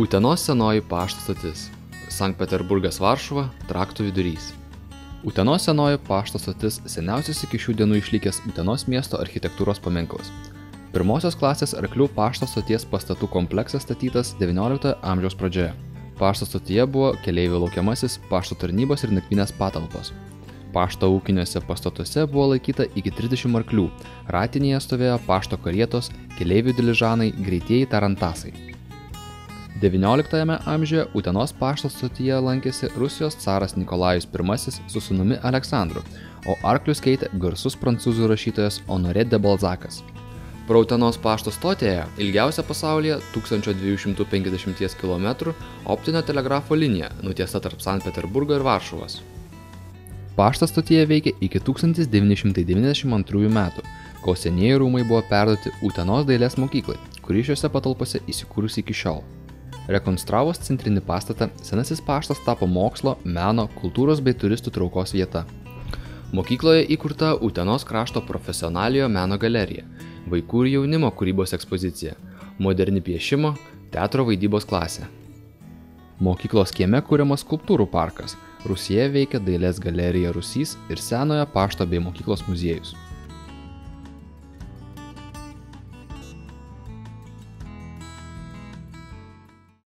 Utenos senoji pašto stotis. Sankt Peterburgas Varšuva, traktų vidurys. Utenos senoji pašto stotis seniausias iki šių dienų išlikęs Utenos miesto architektūros paminklas. Pirmosios klasės arklių pašto stoties pastatų kompleksas statytas XIX amžiaus pradžioje. Pašto stotyje buvo keleivių laukiamasis, pašto tarnybos ir nakvynės patalpos. Pašto ūkiniuose pastatuose buvo laikyta iki 30 arklių, ratinėje stovėjo pašto karietos, keleivių diližanai, greitieji tarantasai. XIX amžiuje Utenos pašto stotyje lankėsi Rusijos caras Nikolajus I su sūnumi Aleksandru, o arklius keitė garsus prancūzų rašytojas Honoré de Balzacas. Pro Utenos pašto stotėje ilgiausia pasaulyje 1250 km optinio telegrafo linija nutiesta tarp Sankt Peterburgo ir Varšuvos. Paštas stotyje veikė iki 1992 metų, kol senieji rūmai buvo perduoti Utenos dailės mokyklai, kuri šiuose patalpose įsikūrusi iki šiol. Rekonstravus centrinį pastatą, senasis paštas tapo mokslo, meno, kultūros bei turistų traukos vieta. Mokykloje įkurta Utenos krašto profesionaliojo meno galerija, vaikų ir jaunimo kūrybos ekspozicija, moderni piešimo, teatro vaidybos klasė. Mokyklos kieme kuriamas skulptūrų parkas, Rūsyje veikia dailės galerija Rūsys ir senojo pašto bei mokyklos muziejus.